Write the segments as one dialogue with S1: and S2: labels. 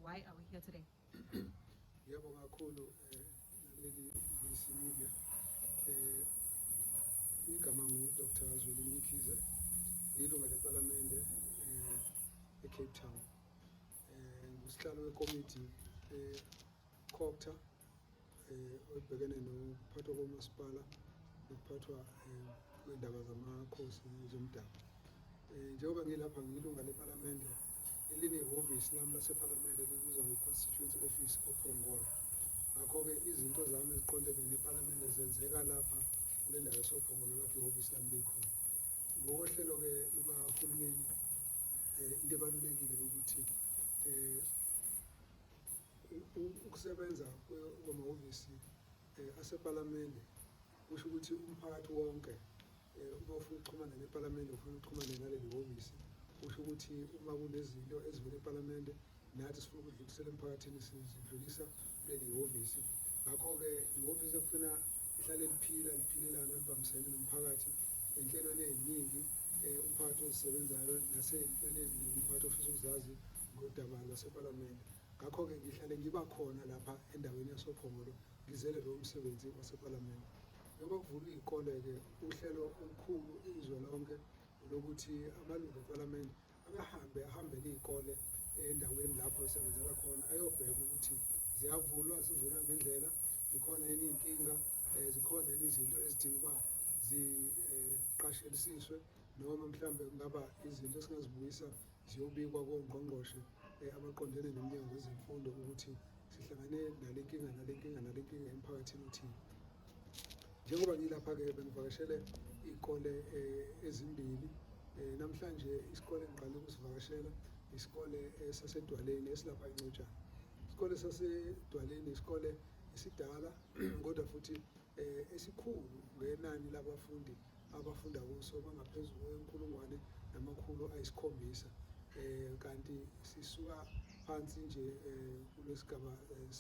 S1: why are we here today?
S2: Yebo kakhulu naleli BC Media igama ngu-Dr. Zweli Mkhize, ilunga lePhalamende eCape Town. Ngusihlalo wekomiti COGTA obhekene nokuphathwa komasipala nokuphathwa kwendaba zamakhosi zomdabu. Njengoba ngilapha ngilunga lePhalamende elinehhovisi lami lasePhalamende elibizwa nge-Constituency Office oPhongolo. Ngakho-ke izinto zami eziqondene nePhalamende zenzeka lapha kule ndawo esoPhongolo lapho ihhovisi lami likhona. Ngokohlelo-ke lukahulumeni into ebalulekile ukuthi ukusebenza kwamahhovisi asePhalamende kusho ukuthi umphakathi wonke uma ufuna ukuxhumana nePhalamende ufuna ukuxhumana naleli hhovisi, kusho ukuthi uma kunezinto ezivela ePhalamende nathi sifuna ukudlulisela emphakathini sizidlulisa kuleli hhovisi. Ngakho-ke ihhovisi ekufuna ihlale liphilelana libambisene nomphakathi ey'nhlelweni ey'ningi umphakathi ozisebenzayo nasey'ntweni eziningi umphakathi ofisa ukuzazi ngodaba lwasePhalamende. Ngakho-ke ngihlale ngiba khona lapha endaweni yasoPhongolo ngizele lowo msebenzi wasePhalamende. Njengoba kuvulwa iy'kole-ke uhlelo olukhulu izwe lonke lokuthi amalungu ePhalamende ahambele iy'kole endaweni lapho esebenzela khona ayobheka ukuthi zivulwa ngendlela, zikhona yini iy'nkinga, zikhona yini izinto ezidinga ukuba ziqashelisiswe noma mhlawumbe kungaba izinto esingazibuyisa ziyobikwa kongqongqoshe abaqondene nomnyango wezemfundo ukuthi sihlangane nale nkinga emphakathini othile. Njengoba ngilapha-ke bengivakashele iy'kole ezimbili. Namhlanje isikole engiqale ukusivakashela isikole saseDwaleni esilapha eNcotshane. Isikole saseDwaleni isikole esidala kodwa futhi esikhulu ngenani labafundi abafunda kuso bangaphezulu kwe-1,700. Kanti sisuka phansi nje kulesigaba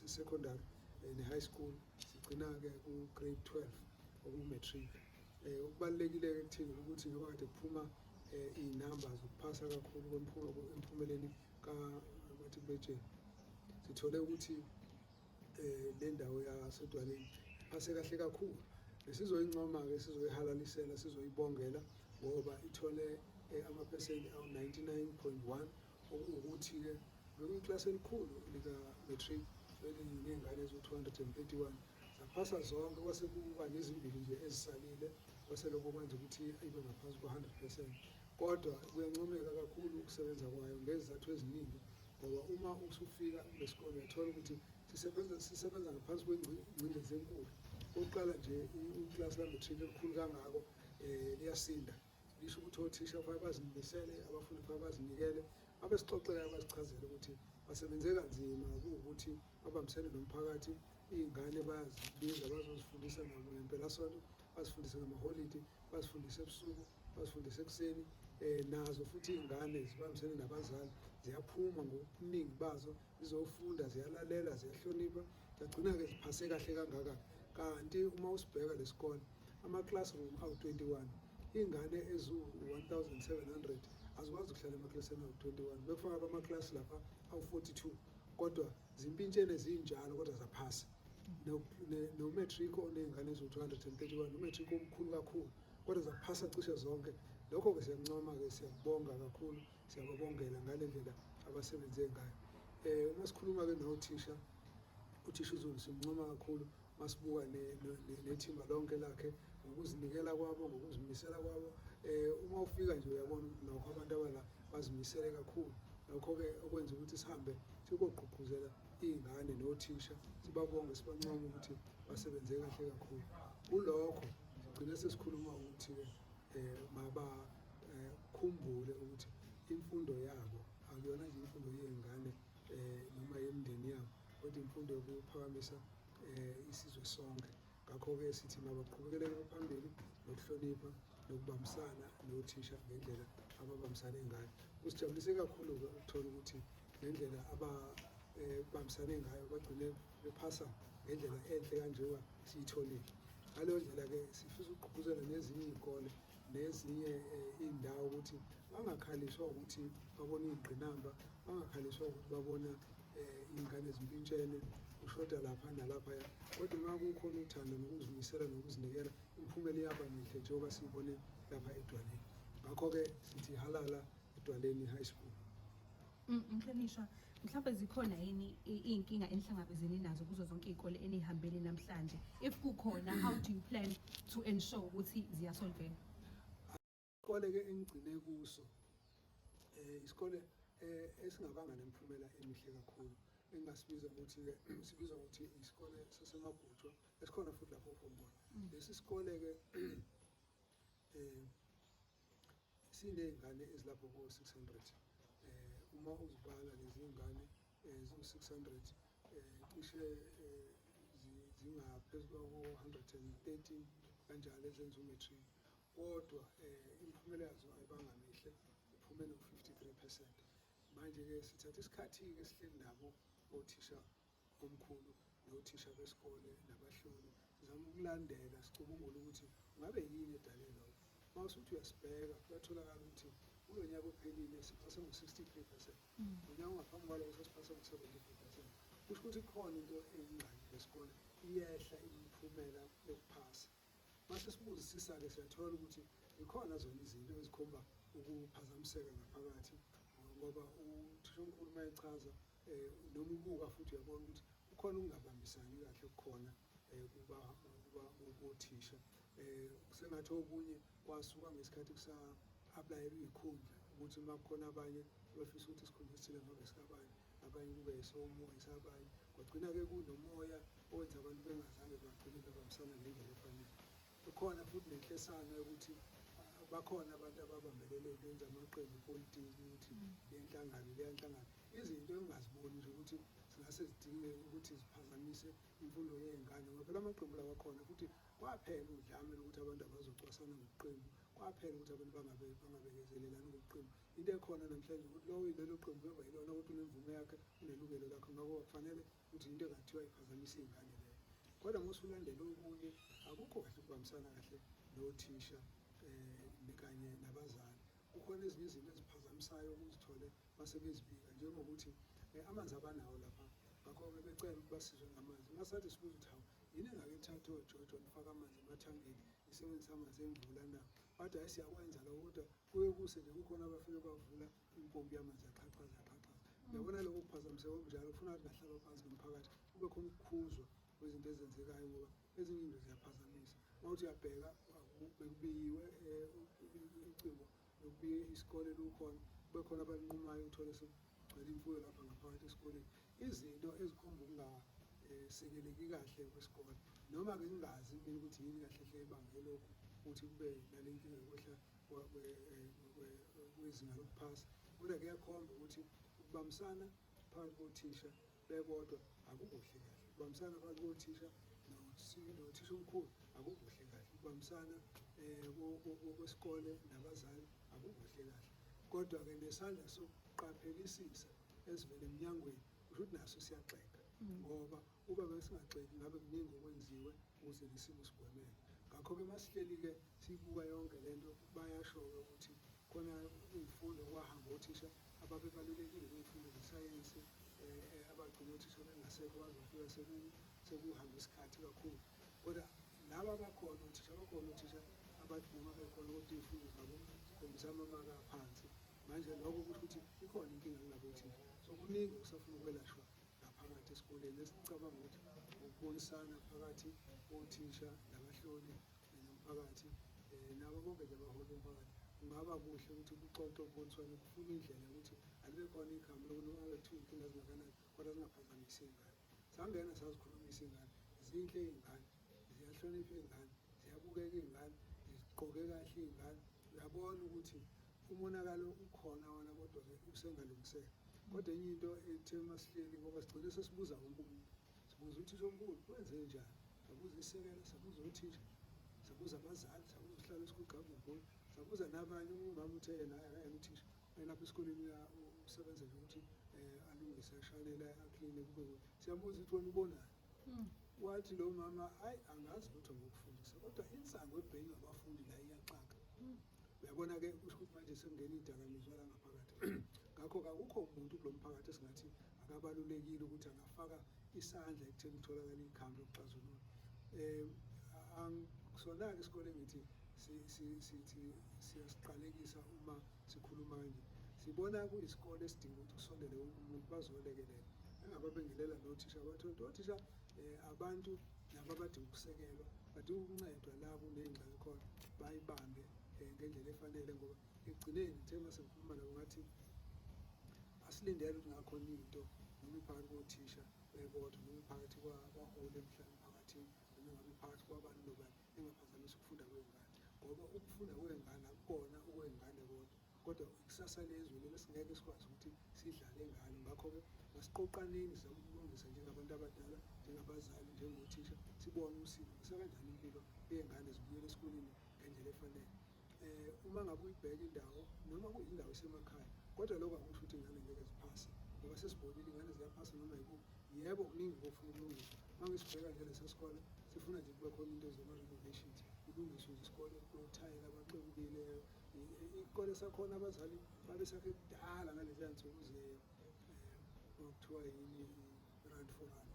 S2: secondary ne-high school sigcina-ke ku-grade 12 oku-matric. Okubalulekile-ke kuthina ukuthi njengoba kade kuphuma iy'namba zokuphasa kakhulu emphumeleni ka-matriculation, sithole ukuthi le ndawo yaseDwaleni iphase kahle kakhulu. Besizoyincoma-ke sizoyihalalisela sizoyibongela ngoba ithole amaphesenti awu-99.1 okuwukuthi-ke bekuyiclass elikhulu lika-matric eliney'ngane eziwu-231 zaphasa zonke, kwase kuba nezimbili nje ezisalile kwase lokho kwenza ukuthi ibe ngaphansi kwa-100%. Kodwa kuyancomeka kakhulu ukusebenza kwayo ngezizathu eziningi ngoba uma usufika kulesikole uyathola ukuthi sisebenza ngaphansi kwengcindezi enkulu. Okokuqala nje uklasi la-matric elikhulu kangako liyasinda, lisho ukuthi othisha kufanele bazimisele, abafundi kufanele bazinikele, abesixoxela basichazele ukuthi basebenze kanzima kuwukuthi babambisene nomphakathi. Iy'ngane bayazibiza bazozifundisa ngempelasonto, bazifundise ngamaholidi, bazifundise ebusuku, bazifundise ekuseni. Nazo futhi iy'ngane zibambisene nabazali ziyaphuma ngobuningi bazo zizofunda, ziyalalela, ziyahlonipha, zagcina-ke ziphase kahle kangaka. Kanti uma usibheka lesikole ama-classroom awu-21, iy'ngane eziwu-1,700 azikwazi ukuhlala emaklasini awu-21, bekufaka amaklasi lapha awu-42, kodwa zimpintshene zinjalo kodwa zaphasa. No-matric oney'ngane eziwu-231, umatric omkhulu kakhulu kodwa zaphasa cishe zonke. Lokho-ke siyakuncoma-ke, siyakubonga kakhulu, siyababongela ngale ndlela abasebenze ngayo. Uma sikhuluma-ke nothisha, uthisha uZulu simncoma kakhulu masibuka nethimba lonke lakhe ngokuzinikela kwabo, ngokuzimisela kwabo. Uma ufika nje uyabona nokho abantu abala bazimisele kakhulu. Lokho-ke okwenza ukuthi sihambe sikogqugquzela iy'ngane nothisha, sibabonge, sibancoma ukuthi basebenze kahle kakhulu. Kulokho sigcine sesikhuluma ukuthi-ke khumbule ukuthi imfundo yabo akuyona nje imfundo yey'ngane noma yemindeni yabo, kodwa imfundo yokuphakamisa isizwe sonke. Ngakho-ke sithi mabaqhubekele phambili nokuhlonipha nokubambisana nothisha ngendlela ababambisane ngayo. Kusijabulise kakhulu-ke ukuthola ukuthi ngendlela ababambisane ngayo bagcine bephasa ngendlela enhle kanjengoba siyitholile. Ngaleyo ndlela-ke sifisa ukugqugquzela nezinye iy'kole nezinye iy'ndawo ukuthi bangakhaliswa ukuthi babona iy'ngqinamba, bangakhaliswa ukuthi babona iy'ngane ezimpintshene, ushoda lapha nalaphaya. Kodwa uma kukhona uthando nokuzimisela nokuzinikela, imiphumela iyaba mihle njengoba siyibone lapha eDwaleni. Ngakho-ke sithi halala eDwaleni High School.
S1: Mhlonishwa, mhlawumbe zikhona yini iy'nkinga enihlangabezene nazo kuzo zonke iy'kole enihambele namhlanje? If kukhona, how do you plan to ensure ukuthi ziyasolveka?
S2: Isikole-ke engigcine kuso isikole esingabanga nemiphumela emihle kakhulu, engasibiza ukuthi-ke sibizwa ukuthi isikole saseMabhutshwa, esikhona futhi lapho ePhongolo. Lesi sikole-ke siney'ngane ezilapho ko-600. Uma uzibala lezi ngane ziwu-600, cishe zingaphezu kwako-113 kanjalo ezenza umatric. Kodwa imiphumela yazo ayibanga mihle, iphumele u-53%. Manje-ke sithatha isikhathi-ke esihleli nabo othisha omkhulu nothisha besikole nabahloli, sizama ukulandela sicubungula ukuthi ngabe yini edale lokho. Mawusuthi uyasibheka kuyatholakala ukuthi kulo nyaka ophelile siphase ngo-63%, unyaka ongaphambi kwaloko sasiphase ngo-73%. Kusho ukuthi khona into engqangi lesikole, iyehla imiphumela yokuphasa. Mase sibuzisisa-ke siyathola ukuthi ikhona zona izinto ezikhomba ukuphazamiseka ngaphakathi, ngoba uthisha omkhulu uma echaza noma ubuka futhi uyabona ukuthi kukhona ukungabambisani kahle kukhona kothisha. Sengathi okunye kwasuka ngesikhathi kusa-aplayelwa iy'khundla ukuthi uma kukhona abanye bafisa ukuthi isikhundla esithile ngabe sikabanye, abanye kube esabanye. Kwagcina-ke kunomoya owenza abantu bengazange bagcine bebambisana ngendlela efanele. Kukhona futhi nenhlesana yokuthi bakhona abantu ababambelele benza amaqembu epolitiki ukuthi lenhlangano leyanhlangano, izinto engingaziboni nje ukuthi zingase zidinge ukuthi ziphazamise imfundo yey'ngane, ngoba phela amaqembu lawa akhona futhi kwaphela udlame lokuthi abantu abazocwasana ngokuqembu, kwaphela ukuthi abantu bangabekezelelani ngokuqembu. Into ekhona namhlanje ukuthi lowo lelo qembu kuyoba yilona ukuthi unemvume yakhe, unelungelo lakhe, ngakho kufanele ukuthi into engathiwa iphazamise iy'ngane leyo. Kodwa uma usulandela okunye, akukho kahle ukubambisana kahle nothisha kanye nabazali. Kukhona ezinye izinto eziphazamisayo ukuzithole base bezibika, njengokuthi amanzi abanawo lapha, ngakho-ke becela ukuthi basizwe ngamanzi. Masathi sibuza ukuthi hawu, yini engake ithathe oJojo nifake amanzi emathangeni, nisebenzisa amanzi emvula na? Bathi hayi siyakwenza lokho, kodwa kuye kuse nje kukhona abafike bavula impompi yamanzi yaqhaqhaza. Uyabona lokho kuphazamiseka okunjalo, kufuna ukuthi ngahlala phansi nomphakathi kube khona ukukhuzwa kwezinto ezenzekayo, ngoba ezinye izinto ziyaphazamisa. Mawuthi uyabheka bekubiyiwe ucingo lokubiye isikole lukhona, kube khona abalinqumayo uthole sekugcwele imfuyo lapha ngaphakathi esikoleni. Izinto ezikhomba ukungasekeleki kahle kwesikole, noma-ke ngingazi mina ukuthi yini kahle hle ebange lokhu ukuthi kube nale nkinga yokwehla kwezinga lokuphasa. Kodwa kuyakhomba ukuthi ukubambisana phakathi kothisha bebodwa akukuhle kahle. Ukubambisana phakathi kothisha nothisha omkhulu akukuhle kahle. Ukubambisana kwesikole nabazali akukuhle kahle. Kodwa-ke nesandla sokuqaphelisisa esivela emnyangweni kusho ukuthi naso siyagxeka, ngoba uba besingagxeki ngabe kuningi okwenziwe ukuze lesimo sigwemeke. Ngakho-ke masihleli-ke siyibuka yonke lento, bayasho-ke ukuthi khona iy'fundo kwahamba othisha ababebalulekile kwiy'fundo zesayensi, abagcina othisha bengasekho bazofika sekuhamba isikhathi kakhulu. Kodwa laba abakhona othisha abathi noma bekhona ukuthi iy'fundo zabo zikhombisa amamaka aphansi. Manje lokho kusho ukuthi ikhona inkinga kulabo othisha. So kuningi okusafuna ukwelashwa ngaphakathi esikoleni, esicabanga ukuthi ukubonisana phakathi kothisha nabahloli nomphakathi nabo bonke nje abaholi bomphakathi, kungaba kuhle ukuthi kuxoxwe kuboniswane, kufuna indlela yokuthi alibe khona ikhambi lokunoma kuthiwa inkinga ezingakanani kodwa zingaphazamisi iy'ngane. Sangena sazikhulumisa iy'ngane, zinhle iy'ngane, ziyahlonipha iy'ngane, ziyabukeka iy'ngane, zigqoke kahle iy'ngane. Uyabona ukuthi umonakalo ukhona wona, kodwa-ke usengalungiseka. Kodwa enye into ethe masihleli, ngoba sigcine sesibuza wonke umuntu, sibuza uthisha omkhulu wenze njani, sabuza isekela, sabuza othisha, sabuza abazali, sabuza uhlalo school government board, sabuza nabanye. Umama uthe yena akayena uthisha, lapha esikoleni usebenza nje ukuthi alungise, ashanele, akline, kube kuhle. Siyambuza ukuthi wena ubonani? Wathi lo mama, hayi angazi lutho ngokufundisa, kodwa insango ebhekwa abafundi la iyaxaka. Uyabona-ke kusho ukuthi manje sekungena iy'dakamizwa la ngaphakathi. ngakho-ke akukho umuntu kulo mphakathi esingathi akabalulekile ukuthi angafaka isandla ekutheni kutholakale ikhambi lokuxazulula. Sona-ke isikole ngithi siyasiqalekisa uma sikhuluma kanje. Sibona kuyisikole esidinga ukuthi kusondele wonke umuntu bazolekelela, engababengelela nothisha bathole othisha abantu nabo abadinga ukusekelwa, badinga ukuncedwa la kuney'ngxaki khona bayibambe ngendlela efanele, ngoba ekugcineni ngithe uma sengikhuluma nabo ngathi asilindele ukuthi ngakhona into noma iphakathi kothisha bodwa noma iphakathi kwabaholi emphakathini noma ngabe iphakathi kwabani nobani engaphazamisa ukufunda kwey'ngane, ngoba ukufunda kwey'ngane akukona okwey'ngane kodwa ikusasa lezwe leli esingeke sikwazi ukuthi sidlale ngalo. Ngakho-ke masiqoqaneni sizame ukulungisa njengabantu abadala, njengabazali, njengothisha, sibone usiko sekanjani impilo yey'ngane zibuyele esikoleni ngendlela efanele. Uma ngabe uyibheka indawo noma kuyindawo esemakhaya, kodwa lokho akusho ukuthi iy'ngane ngeke ziphase, ngoba sesibonile iy'ngane ziyaphasa noma yikuphi. Yebo, kuningi okufuna ukulungiswa. Uma ngisibheka nje lesa sikole sifuna nje kube khona into zema-renovations, kulungiswe nje isikole kunothayela abaxebukileyo. Isikole sakhona abazali babesakhe kudala ngaleziya nsuku okuthiwa yini i-run for run.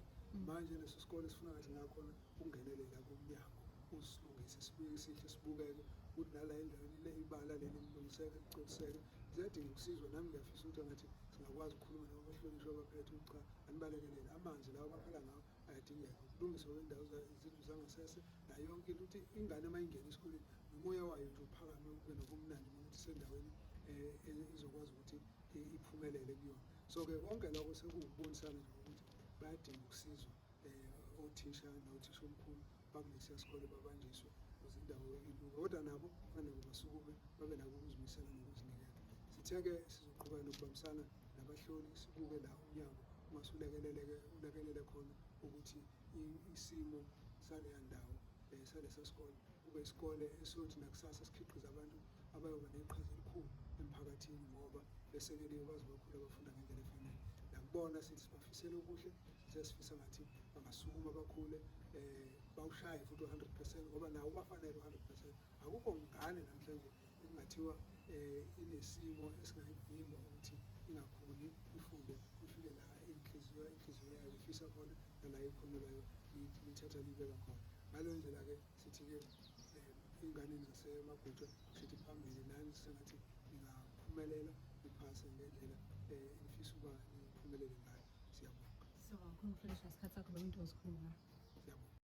S2: Manje leso sikole sifuna ngathi ngakhona ukungenelela komnyango usilungise sibuye sihle sibukeke ukuthi nala endaweni le ibala leli lilungiseke licoliseke. Ziyadinga ukusizwa. Nami ngiyafisa ukuthi engathi singakwazi ukukhuluma nabo abahlonishwa abaphethe ukuthi cha anibalekelele amanzi lawo abaphela ngawo ayadingeka, ukulungiswa kwendawo izindlu zangasese nayo yonke into, ukuthi ingane uma ingena esikoleni nomoya wayo nje uphakame ube nobumnandi ukuthi sendaweni izokwazi ukuthi iphumelele kuyona. So-ke konke lokho sekuwukubonisana nje ukuthi bayadinga ukusizwa othisha nothisha omkhulu bakulesiya sikole babanjiswe ukuze indawo ilunge, kodwa nabo kufanele basukume babe nabo ukuzimisela nokuzinikela. Sithe-ke sizoqhubeka nokubambisana nabahloli, sibuke la umnyango ulekelele khona ukuthi isimo saleya ndawo salesa sikole kube isikole esothi nakusasa sikhiqiza abantu abayoba neqhaza elikhulu emphakathini, ngoba besekeliwe baze bakhule bafunda ngendlela efanele. Nakubona sithi sibafisele okuhle, sesifisa ngathi bangasukuma bakhule bawushaye futhi 100%, ngoba nawo bafanele 100%. Akukho ngane namhlanje ekungathiwa inesimo esingayivimba ukuthi ingakhuli ifunde ifike la inhliziyo yayo ifisa khona nala ikhonelayo lithatha libeka khona. Ngaleyo ndlela-ke sithi-ke iy'ngane zasemabhutwe sithi phambili nani sengathi ningaphumelela niphase ngendlela nifisa ukuba niphumelele ngayo. Siyabonga.
S1: So, khona mhlonishwa isikhathi sakho lo muntu osikhuluma ngayo.